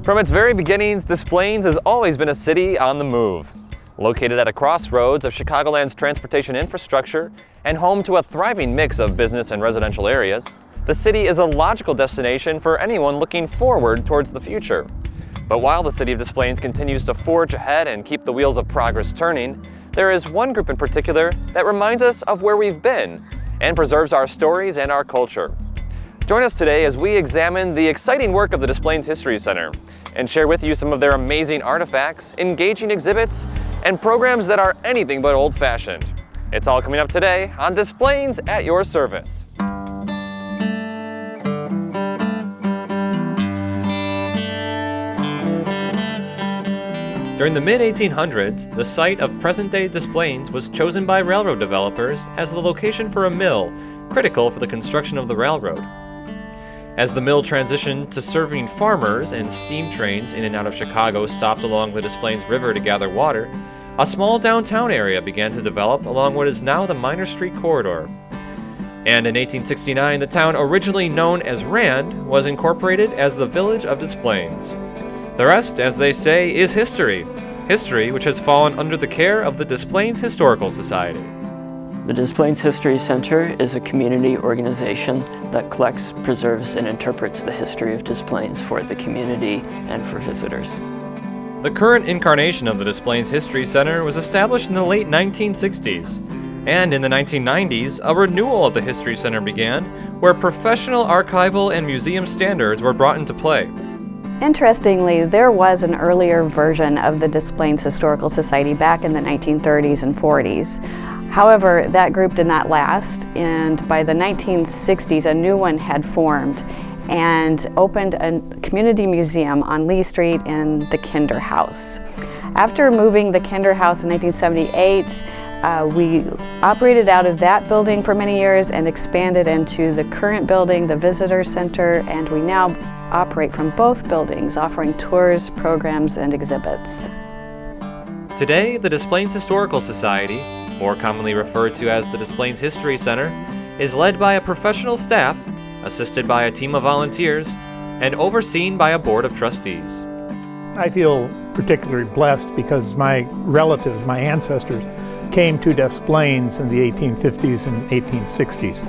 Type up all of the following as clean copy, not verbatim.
From its very beginnings, Des Plaines has always been a city on the move. Located at a crossroads of Chicagoland's transportation infrastructure and home to a thriving mix of business and residential areas, the city is a logical destination for anyone looking forward towards the future. But while the city of Des Plaines continues to forge ahead and keep the wheels of progress turning, there is one group in particular that reminds us of where we've been and preserves our stories and our culture. Join us today as we examine the exciting work of the Des Plaines History Center and share with you some of their amazing artifacts, engaging exhibits, and programs that are anything but old-fashioned. It's all coming up today on Des Plaines at your service. During the mid-1800s, the site of present-day Des Plaines was chosen by railroad developers as the location for a mill, critical for the construction of the railroad. As the mill transitioned to serving farmers and steam trains in and out of Chicago stopped along the Des Plaines River to gather water, a small downtown area began to develop along what is now the Minor Street Corridor. And in 1869, the town originally known as Rand was incorporated as the village of Des Plaines. The rest, as they say, is history. History which has fallen under the care of the Des Plaines Historical Society. The Des Plaines History Center is a community organization that collects, preserves, and interprets the history of Des Plaines for the community and for visitors. The current incarnation of the Des Plaines History Center was established in the late 1960s. And in the 1990s, a renewal of the History Center began, where professional archival and museum standards were brought into play. Interestingly, there was an earlier version of the Des Plaines Historical Society back in the 1930s and 40s. However, that group did not last, and by the 1960s, a new one had formed and opened a community museum on Lee Street in the Kinder House. After moving the Kinder House in 1978, we operated out of that building for many years and expanded into the current building, the Visitor Center, and we now operate from both buildings, offering tours, programs, and exhibits. Today, the Des Plaines Historical Society, more commonly referred to as the Des Plaines History Center, is led by a professional staff, assisted by a team of volunteers, and overseen by a board of trustees. I feel particularly blessed because my relatives, my ancestors, came to Des Plaines in the 1850s and 1860s.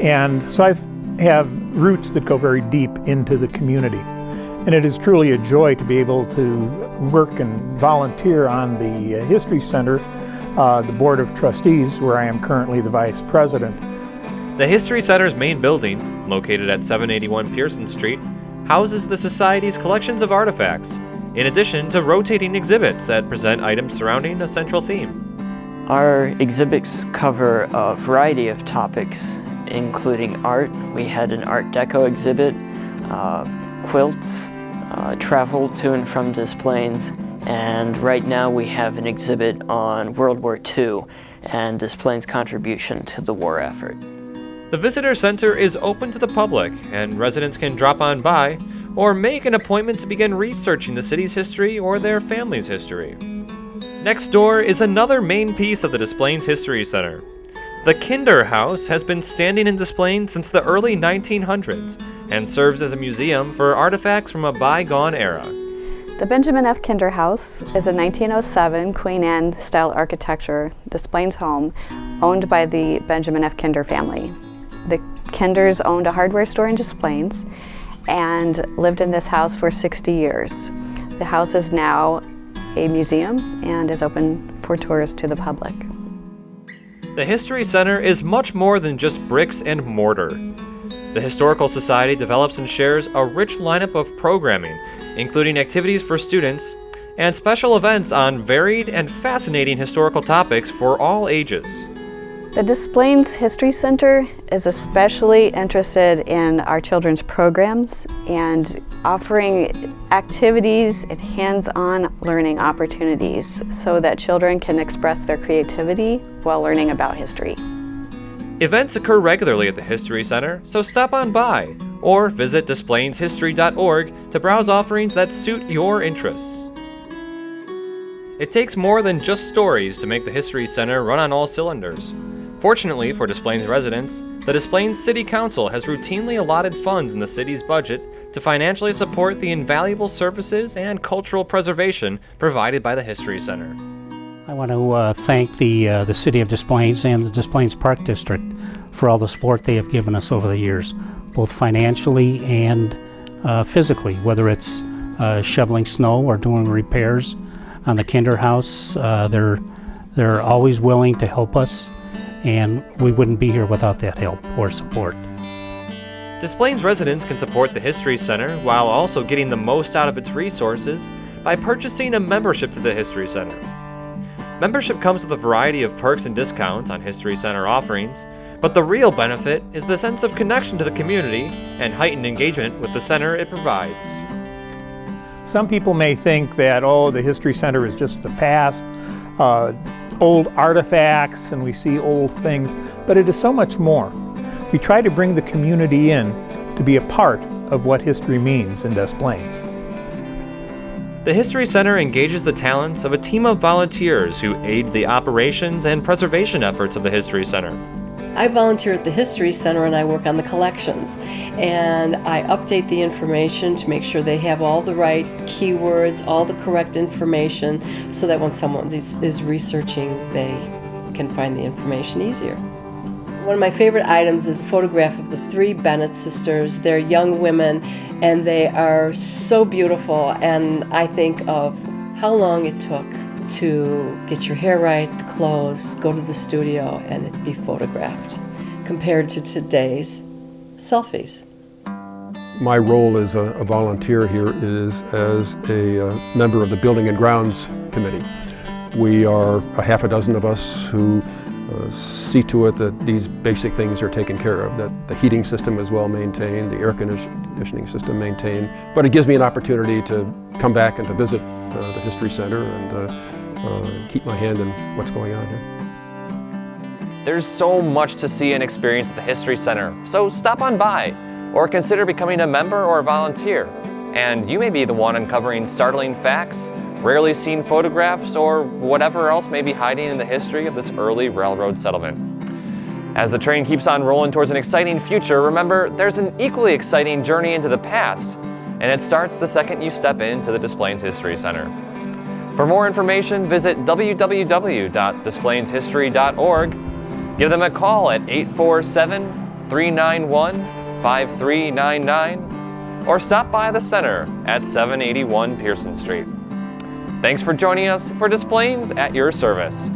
And so I have roots that go very deep into the community. And it is truly a joy to be able to work and volunteer on the History Center, the Board of Trustees, where I am currently the Vice President. The History Center's main building, located at 781 Pearson Street, houses the Society's collections of artifacts, in addition to rotating exhibits that present items surrounding a central theme. Our exhibits cover a variety of topics, including art. We had an Art Deco exhibit, quilts, travel to and from Des Plaines, and right now we have an exhibit on World War II and Des Plaines' contribution to the war effort. The Visitor Center is open to the public, and residents can drop on by or make an appointment to begin researching the city's history or their family's history. Next door is another main piece of the Des Plaines History Center. The Kinder House has been standing in Des Plaines since the early 1900s and serves as a museum for artifacts from a bygone era. The Benjamin F. Kinder House is a 1907 Queen Anne style architecture Des Plaines home owned by the Benjamin F. Kinder family. The Kinders owned a hardware store in Des Plaines and lived in this house for 60 years. The house is now a museum and is open for tours to the public. The History Center is much more than just bricks and mortar. The Historical Society develops and shares a rich lineup of programming, including activities for students and special events on varied and fascinating historical topics for all ages. The Des Plaines History Center is especially interested in our children's programs and offering activities and hands-on learning opportunities so that children can express their creativity while learning about history. Events occur regularly at the History Center, so stop on by or visit DesPlainesHistory.org to browse offerings that suit your interests. It takes more than just stories to make the History Center run on all cylinders. Fortunately for Des Plaines residents, the Des Plaines City Council has routinely allotted funds in the city's budget to financially support the invaluable services and cultural preservation provided by the History Center. I want to thank the City of Des Plaines and the Des Plaines Park District for all the support they have given us over the years, both financially and physically, whether it's shoveling snow or doing repairs on the Kinder House. They're always willing to help us, and we wouldn't be here without that help or support. Des Plaines residents can support the History Center while also getting the most out of its resources by purchasing a membership to the History Center. Membership comes with a variety of perks and discounts on History Center offerings, but the real benefit is the sense of connection to the community and heightened engagement with the center it provides. Some people may think that, oh, the History Center is just the past, old artifacts, and we see old things, but it is so much more. We try to bring the community in to be a part of what history means in Des Plaines. The History Center engages the talents of a team of volunteers who aid the operations and preservation efforts of the History Center. I volunteer at the History Center and I work on the collections. And I update the information to make sure they have all the right keywords, all the correct information, so that when someone is researching, they can find the information easier. One of my favorite items is a photograph of the three Bennett sisters. They're young women and they are so beautiful, and I think of how long it took to get your hair right, the clothes, go to the studio, and it be photographed, compared to today's selfies. My role as a volunteer here is as a member of the Building and Grounds Committee. We are a half a dozen of us who see to it that these basic things are taken care of, that the heating system is well maintained, the air conditioning system maintained. But it gives me an opportunity to come back and to visit the History Center and keep my hand in what's going on here. There's so much to see and experience at the History Center, so stop on by or consider becoming a member or a volunteer. And you may be the one uncovering startling facts, rarely seen photographs, or whatever else may be hiding in the history of this early railroad settlement. As the train keeps on rolling towards an exciting future, remember there's an equally exciting journey into the past, and it starts the second you step into the Des Plaines History Center. For more information, visit www.desplaineshistory.org. Give them a call at 847-391-5399, or stop by the center at 781 Pearson Street. Thanks for joining us for Des Plaines at your service.